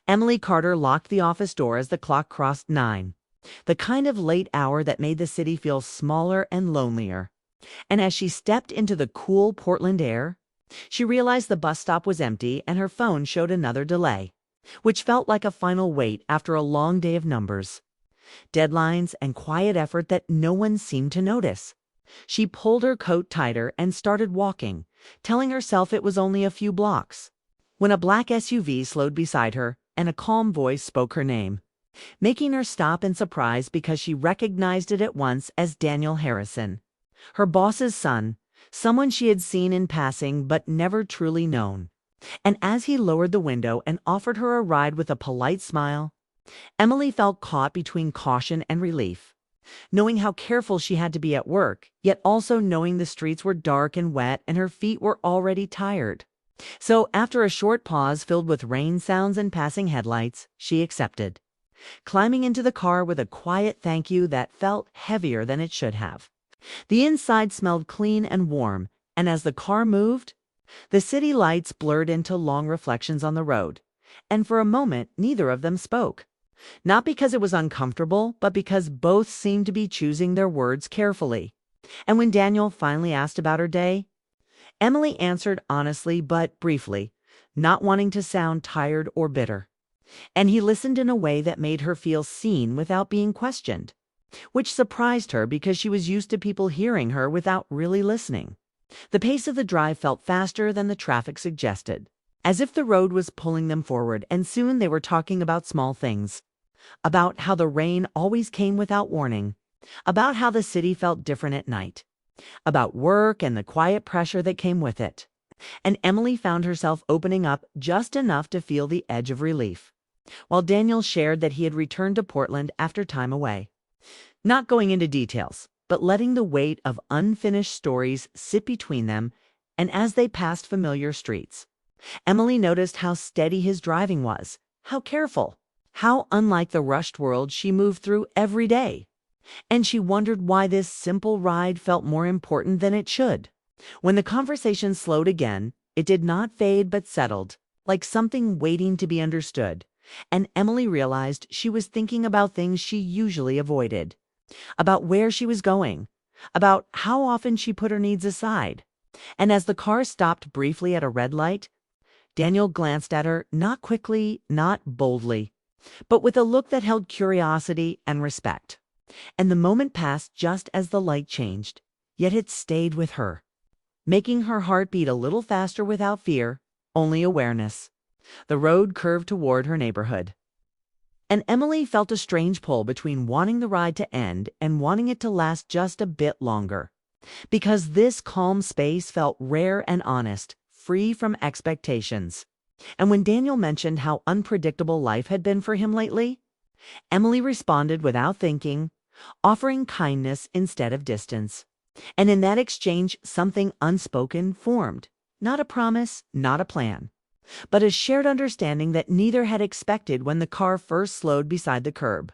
Emily Carter locked the office door as the clock crossed 9, the kind of late hour that made the city feel smaller and lonelier. And as she stepped into the cool Portland air, she realized the bus stop was empty and her phone showed another delay, which felt like a final wait after a long day of numbers, deadlines, and quiet effort that no one seemed to notice. She pulled her coat tighter and started walking, telling herself it was only a few blocks, when a black SUV slowed beside her and a calm voice spoke her name, making her stop in surprise because she recognized it at once as Daniel Harrison, her boss's son, someone she had seen in passing but never truly known. And as he lowered the window and offered her a ride with a polite smile, Emily felt caught between caution and relief, knowing how careful she had to be at work, yet also knowing the streets were dark and wet and her feet were already tired. So after a short pause filled with rain sounds and passing headlights, she accepted, climbing into the car with a quiet thank you that felt heavier than it should have. The inside smelled clean and warm, and as the car moved, the city lights blurred into long reflections on the road, and for a moment neither of them spoke. Not because it was uncomfortable, but because both seemed to be choosing their words carefully. And when Daniel finally asked about her day, Emily answered honestly but briefly, not wanting to sound tired or bitter. And he listened in a way that made her feel seen without being questioned, which surprised her because she was used to people hearing her without really listening. The pace of the drive felt faster than the traffic suggested, as if the road was pulling them forward, and soon they were talking about small things. About how the rain always came without warning, about how the city felt different at night, about work and the quiet pressure that came with it. And Emily found herself opening up just enough to feel the edge of relief, while Daniel shared that he had returned to Portland after time away. Not going into details, but letting the weight of unfinished stories sit between them, and as they passed familiar streets, Emily noticed how steady his driving was, how careful, how unlike the rushed world she moved through every day. And she wondered why this simple ride felt more important than it should. When the conversation slowed again, it did not fade but settled, like something waiting to be understood, and Emily realized she was thinking about things she usually avoided, about where she was going, about how often she put her needs aside. And as the car stopped briefly at a red light, Daniel glanced at her, not quickly, not boldly, but with a look that held curiosity and respect. And the moment passed just as the light changed, yet it stayed with her, making her heart beat a little faster without fear, only awareness. The road curved toward her neighborhood, and Emily felt a strange pull between wanting the ride to end and wanting it to last just a bit longer, because this calm space felt rare and honest, free from expectations. And when Daniel mentioned how unpredictable life had been for him lately, Emily responded without thinking, offering kindness instead of distance. And in that exchange, something unspoken formed. Not a promise, not a plan, but a shared understanding that neither had expected when the car first slowed beside the curb.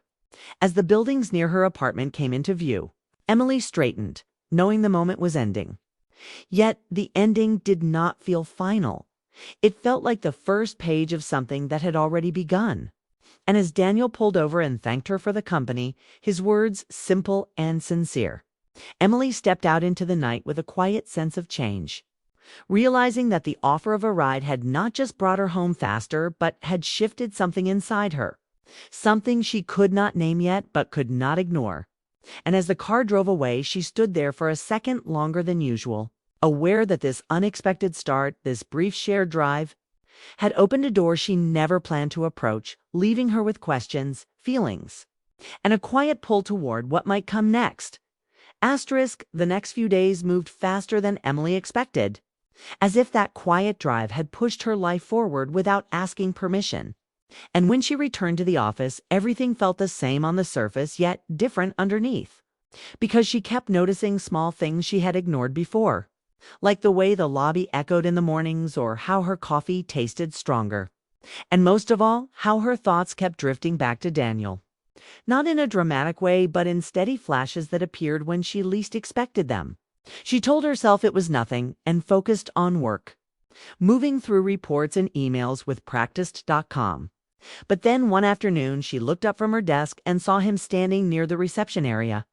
As the buildings near her apartment came into view, Emily straightened, knowing the moment was ending. Yet the ending did not feel final. It felt like the first page of something that had already begun. And as Daniel pulled over and thanked her for the company, his words simple and sincere, Emily stepped out into the night with a quiet sense of change, realizing that the offer of a ride had not just brought her home faster, but had shifted something inside her, something she could not name yet but could not ignore. And as the car drove away, she stood there for a second longer than usual, aware that this unexpected start, this brief shared drive, had opened a door she never planned to approach, leaving her with questions, feelings, and a quiet pull toward what might come next. The next few days moved faster than Emily expected, as if that quiet drive had pushed her life forward without asking permission. And when she returned to the office, everything felt the same on the surface, yet different underneath, because she kept noticing small things she had ignored before, like the way the lobby echoed in the mornings or how her coffee tasted stronger. And most of all, how her thoughts kept drifting back to Daniel. Not in a dramatic way, but in steady flashes that appeared when she least expected them. She told herself it was nothing and focused on work, moving through reports and emails with practiced.com, But then one afternoon, she looked up from her desk and saw him standing near the reception area,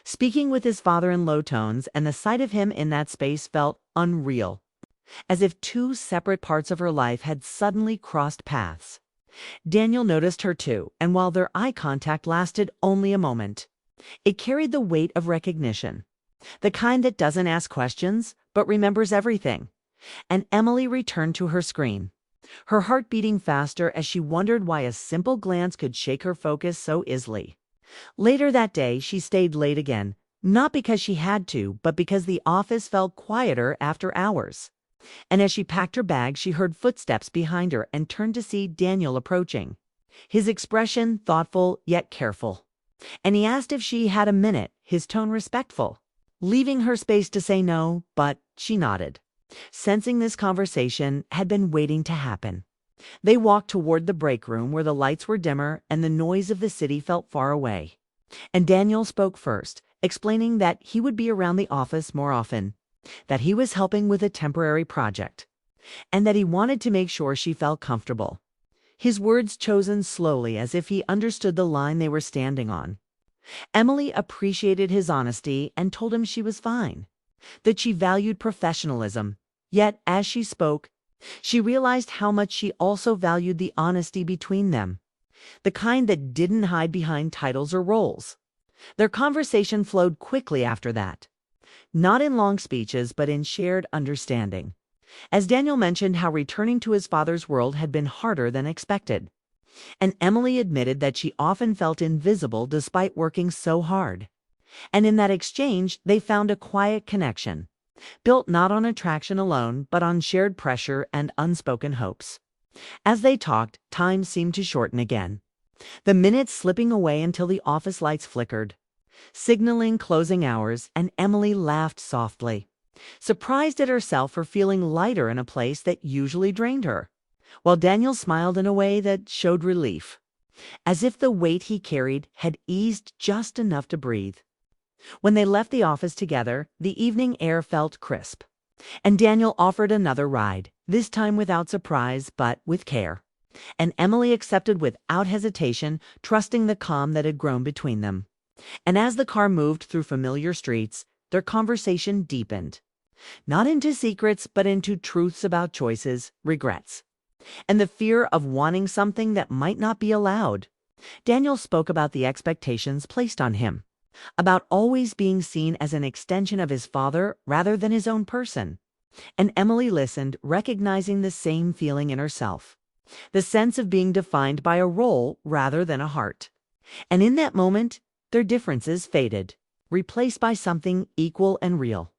speaking with his father in low tones, and the sight of him in that space felt unreal, as if two separate parts of her life had suddenly crossed paths. Daniel noticed her too, and while their eye contact lasted only a moment, it carried the weight of recognition, the kind that doesn't ask questions, but remembers everything. And Emily returned to her screen, her heart beating faster as she wondered why a simple glance could shake her focus so easily. Later that day, she stayed late again, not because she had to, but because the office felt quieter after hours. And as she packed her bag, she heard footsteps behind her and turned to see Daniel approaching, his expression thoughtful yet careful. And he asked if she had a minute, his tone respectful, leaving her space to say no, but she nodded, sensing this conversation had been waiting to happen. They walked toward the break room where the lights were dimmer and the noise of the city felt far away. And Daniel spoke first, explaining that he would be around the office more often, that he was helping with a temporary project, and that he wanted to make sure she felt comfortable. His words chosen slowly as if he understood the line they were standing on. Emily appreciated his honesty and told him she was fine, that she valued professionalism. Yet, as she spoke, she realized how much she also valued the honesty between them, the kind that didn't hide behind titles or roles. Their conversation flowed quickly after that, not in long speeches, but in shared understanding. As Daniel mentioned how returning to his father's world had been harder than expected, and Emily admitted that she often felt invisible despite working so hard. And in that exchange, they found a quiet connection, built not on attraction alone, but on shared pressure and unspoken hopes. As they talked, time seemed to shorten again, the minutes slipping away until the office lights flickered, signaling closing hours, and Emily laughed softly, surprised at herself for feeling lighter in a place that usually drained her, while Daniel smiled in a way that showed relief, as if the weight he carried had eased just enough to breathe. When they left the office together, the evening air felt crisp, and Daniel offered another ride, this time without surprise but with care, and Emily accepted without hesitation, trusting the calm that had grown between them. And as the car moved through familiar streets, their conversation deepened, not into secrets, but into truths about choices, regrets, and the fear of wanting something that might not be allowed. Daniel spoke about the expectations placed on him, about always being seen as an extension of his father rather than his own person. And Emily listened, recognizing the same feeling in herself, the sense of being defined by a role rather than a heart. And in that moment, their differences faded, replaced by something equal and real.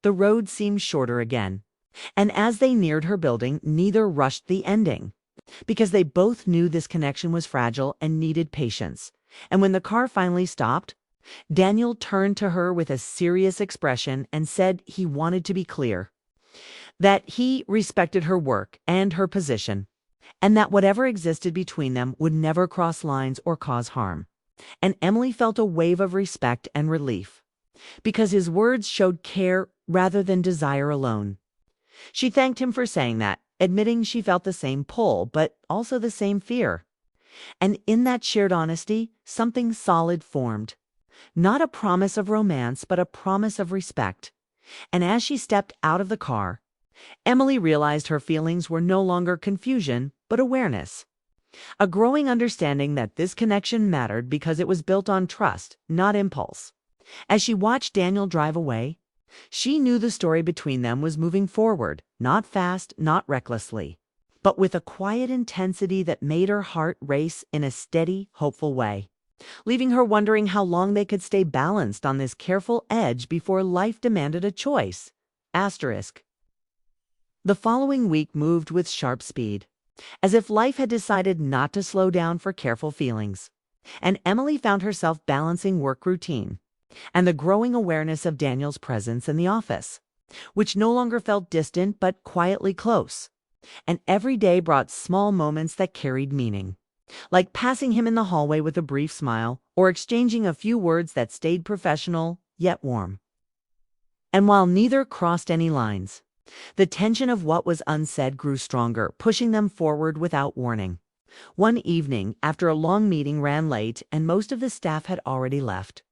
The road seemed shorter again, and as they neared her building, neither rushed the ending, because they both knew this connection was fragile and needed patience. And when the car finally stopped, Daniel turned to her with a serious expression and said he wanted to be clear, that he respected her work and her position, and that whatever existed between them would never cross lines or cause harm. And Emily felt a wave of respect and relief, because his words showed care rather than desire alone. She thanked him for saying that, admitting she felt the same pull, but also the same fear. And in that shared honesty, something solid formed, not a promise of romance, but a promise of respect. And as she stepped out of the car, Emily realized her feelings were no longer confusion, but awareness. A growing understanding that this connection mattered because it was built on trust, not impulse. As she watched Daniel drive away, she knew the story between them was moving forward, not fast, not recklessly, but with a quiet intensity that made her heart race in a steady, hopeful way, leaving her wondering how long they could stay balanced on this careful edge before life demanded a choice. Asterisk. The following week moved with sharp speed, as if life had decided not to slow down for careful feelings. And Emily found herself balancing work routine and the growing awareness of Daniel's presence in the office, which no longer felt distant but quietly close. And every day brought small moments that carried meaning, like passing him in the hallway with a brief smile or exchanging a few words that stayed professional yet warm. And while neither crossed any lines, the tension of what was unsaid grew stronger, pushing them forward without warning. One evening, after a long meeting ran late and most of the staff had already left,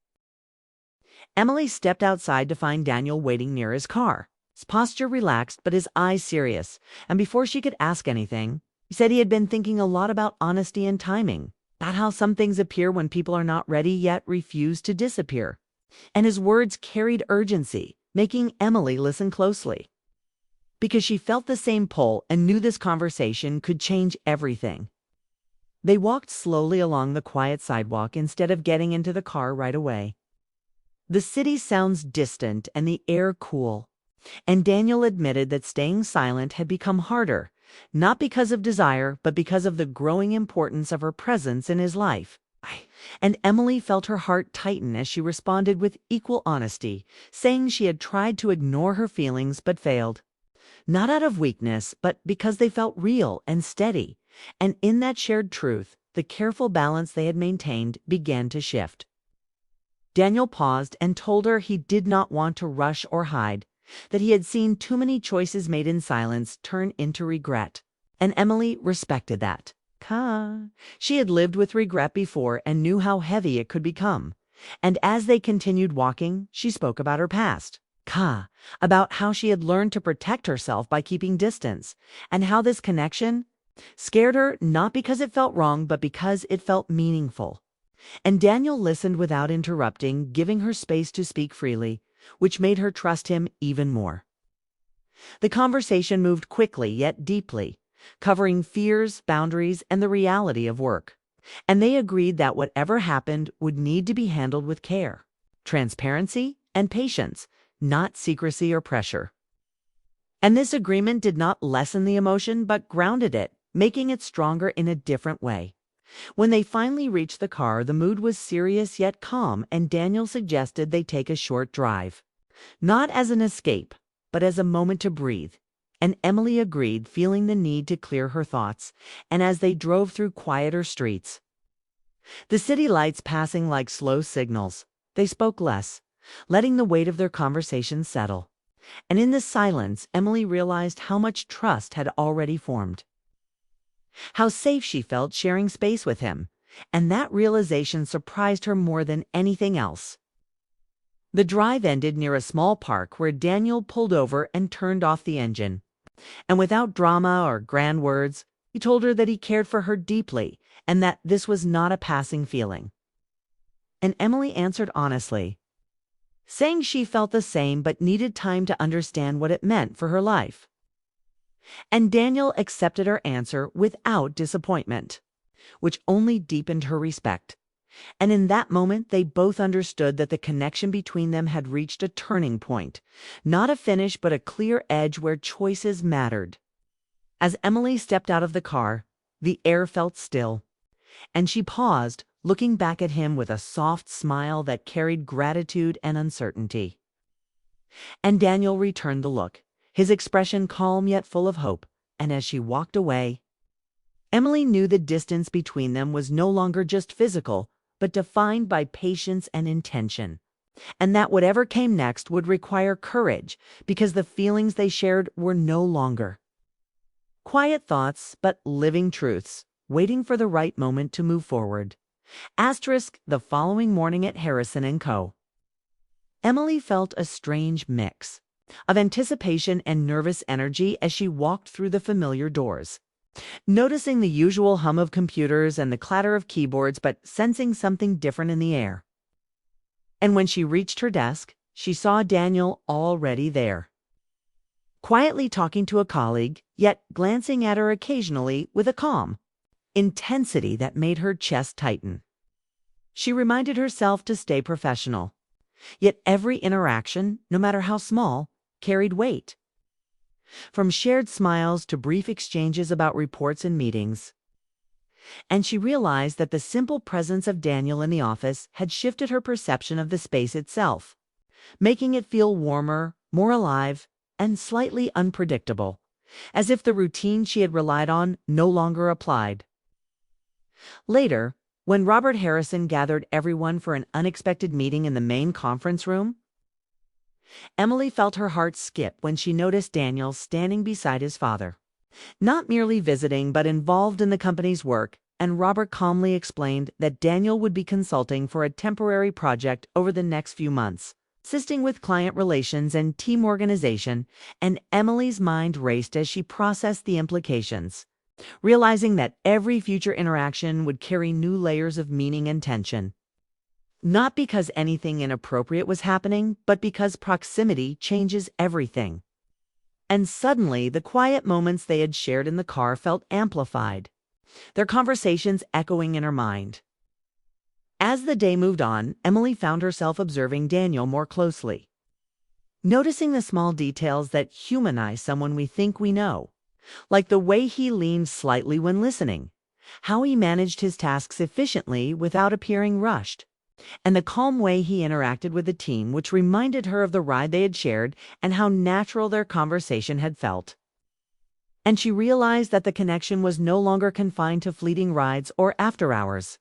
Emily stepped outside to find Daniel waiting near his car, his posture relaxed but his eyes serious, and before she could ask anything, he said he had been thinking a lot about honesty and timing, about how some things appear when people are not ready yet refuse to disappear. And his words carried urgency, making Emily listen closely, because she felt the same pull and knew this conversation could change everything. They walked slowly along the quiet sidewalk instead of getting into the car right away. The city sounds distant and the air cool, and Daniel admitted that staying silent had become harder, not because of desire, but because of the growing importance of her presence in his life. And Emily felt her heart tighten as she responded with equal honesty, saying she had tried to ignore her feelings but failed. Not out of weakness, but because they felt real and steady. And in that shared truth, the careful balance they had maintained began to shift. Daniel paused and told her he did not want to rush or hide, that he had seen too many choices made in silence turn into regret. And Emily respected that. She had lived with regret before and knew how heavy it could become. And as they continued walking, she spoke about her past. About how she had learned to protect herself by keeping distance, and how this connection scared her not because it felt wrong, but because it felt meaningful. And Daniel listened without interrupting, giving her space to speak freely, which made her trust him even more. The conversation moved quickly yet deeply, covering fears, boundaries, and the reality of work. And they agreed that whatever happened would need to be handled with care, transparency, and patience, not secrecy or pressure. And this agreement did not lessen the emotion, but grounded it, making it stronger in a different way. When they finally reached the car, the mood was serious yet calm, and Daniel suggested they take a short drive. Not as an escape, but as a moment to breathe. And Emily agreed, feeling the need to clear her thoughts, and as they drove through quieter streets, the city lights passing like slow signals, they spoke less, letting the weight of their conversation settle. And in this silence, Emily realized how much trust had already formed. How safe she felt sharing space with him, and that realization surprised her more than anything else. The drive ended near a small park where Daniel pulled over and turned off the engine. And without drama or grand words, he told her that he cared for her deeply and that this was not a passing feeling. And Emily answered honestly, saying she felt the same but needed time to understand what it meant for her life. And Daniel accepted her answer without disappointment, which only deepened her respect. And in that moment, they both understood that the connection between them had reached a turning point, not a finish, but a clear edge where choices mattered. As Emily stepped out of the car, the air felt still, and she paused, looking back at him with a soft smile that carried gratitude and uncertainty. And Daniel returned the look, his expression calm yet full of hope, and as she walked away, Emily knew the distance between them was no longer just physical, but defined by patience and intention, and that whatever came next would require courage, because the feelings they shared were no longer quiet thoughts, but living truths, waiting for the right moment to move forward. The following morning at Harrison & Co. Emily felt a strange mix of anticipation and nervous energy as she walked through the familiar doors, noticing the usual hum of computers and the clatter of keyboards, but sensing something different in the air. And when she reached her desk, she saw Daniel already there, quietly talking to a colleague, yet glancing at her occasionally with a calm intensity that made her chest tighten. She reminded herself to stay professional, yet every interaction, no matter how small, carried weight. From shared smiles to brief exchanges about reports and meetings. And she realized that the simple presence of Daniel in the office had shifted her perception of the space itself, making it feel warmer, more alive, and slightly unpredictable, as if the routine she had relied on no longer applied. Later, when Robert Harrison gathered everyone for an unexpected meeting in the main conference room, Emily felt her heart skip when she noticed Daniel standing beside his father, not merely visiting but involved in the company's work, and Robert calmly explained that Daniel would be consulting for a temporary project over the next few months, assisting with client relations and team organization, and Emily's mind raced as she processed the implications, realizing that every future interaction would carry new layers of meaning and tension. Not because anything inappropriate was happening, but because proximity changes everything. And suddenly, the quiet moments they had shared in the car felt amplified, their conversations echoing in her mind. As the day moved on, Emily found herself observing Daniel more closely, noticing the small details that humanize someone we think we know, like the way he leaned slightly when listening, how he managed his tasks efficiently without appearing rushed, and the calm way he interacted with the team, which reminded her of the ride they had shared and how natural their conversation had felt. And she realized that the connection was no longer confined to fleeting rides or after hours.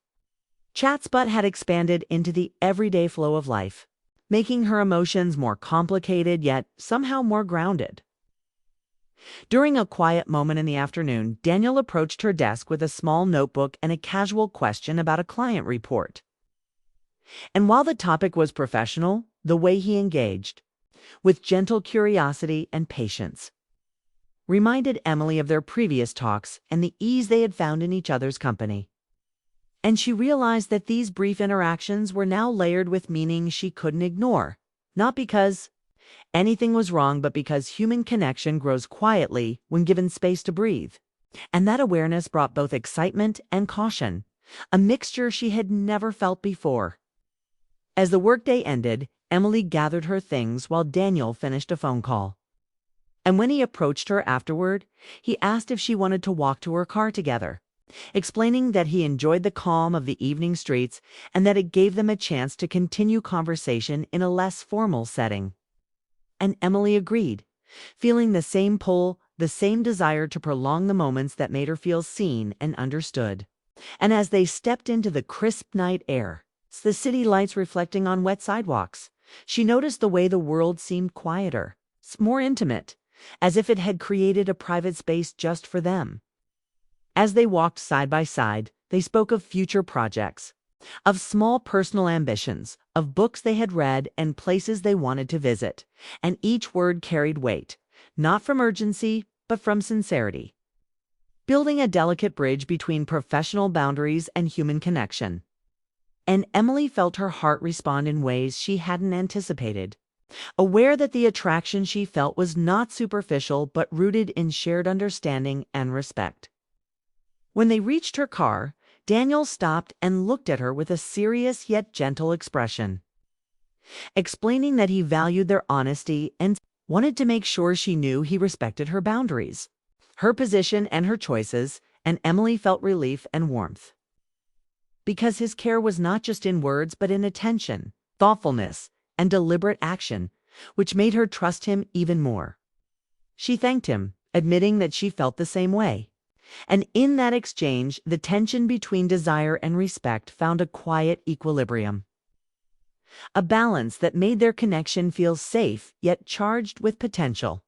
Chats but had expanded into the everyday flow of life, making her emotions more complicated yet somehow more grounded. During a quiet moment in the afternoon, Daniel approached her desk with a small notebook and a casual question about a client report. And while the topic was professional, the way he engaged, with gentle curiosity and patience, reminded Emily of their previous talks and the ease they had found in each other's company. And she realized that these brief interactions were now layered with meaning she couldn't ignore, not because anything was wrong, but because human connection grows quietly when given space to breathe. And that awareness brought both excitement and caution, a mixture she had never felt before. As the workday ended, Emily gathered her things while Daniel finished a phone call. And when he approached her afterward, he asked if she wanted to walk to her car together, explaining that he enjoyed the calm of the evening streets and that it gave them a chance to continue conversation in a less formal setting. And Emily agreed, feeling the same pull, the same desire to prolong the moments that made her feel seen and understood. And as they stepped into the crisp night air, the city lights reflecting on wet sidewalks, she noticed the way the world seemed quieter, more intimate, as if it had created a private space just for them. As they walked side by side, they spoke of future projects, of small personal ambitions, of books they had read and places they wanted to visit, and each word carried weight, not from urgency, but from sincerity, building a delicate bridge between professional boundaries and human connection. And Emily felt her heart respond in ways she hadn't anticipated, aware that the attraction she felt was not superficial but rooted in shared understanding and respect. When they reached her car, Daniel stopped and looked at her with a serious yet gentle expression, explaining that he valued their honesty and wanted to make sure she knew he respected her boundaries, her position and her choices, and Emily felt relief and warmth. Because his care was not just in words but in attention, thoughtfulness, and deliberate action, which made her trust him even more. She thanked him, admitting that she felt the same way. And in that exchange, the tension between desire and respect found a quiet equilibrium, a balance that made their connection feel safe yet charged with potential.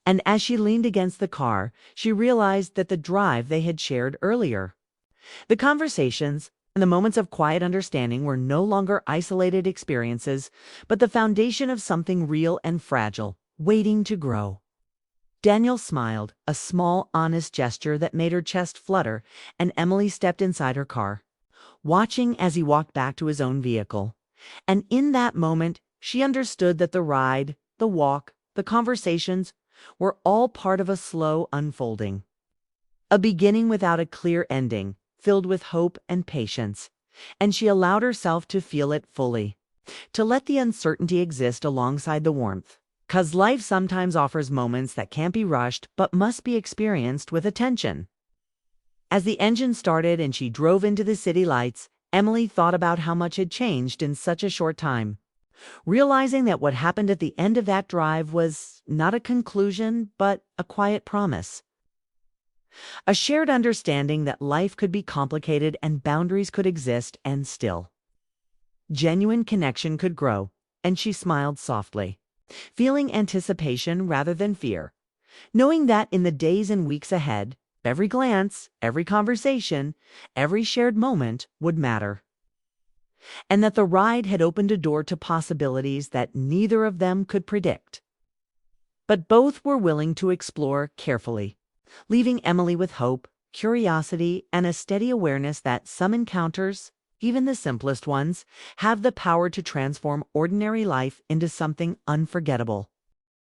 And as she leaned against the car, she realized that the drive they had shared earlier, the conversations, and the moments of quiet understanding were no longer isolated experiences, but the foundation of something real and fragile, waiting to grow. Daniel smiled, a small, honest gesture that made her chest flutter, and Emily stepped inside her car, watching as he walked back to his own vehicle. And in that moment, she understood that the ride, the walk, the conversations were all part of a slow unfolding. A beginning without a clear ending, filled with hope and patience, and she allowed herself to feel it fully, to let the uncertainty exist alongside the warmth. 'Cause life sometimes offers moments that can't be rushed but must be experienced with attention. As the engine started and she drove into the city lights, Emily thought about how much had changed in such a short time, realizing that what happened at the end of that drive was not a conclusion but a quiet promise. A shared understanding that life could be complicated and boundaries could exist and still genuine connection could grow, and she smiled softly, feeling anticipation rather than fear, knowing that in the days and weeks ahead, every glance, every conversation, every shared moment would matter. And that the ride had opened a door to possibilities that neither of them could predict. But both were willing to explore carefully, leaving Emily with hope, curiosity, and a steady awareness that some encounters, even the simplest ones, have the power to transform ordinary life into something unforgettable.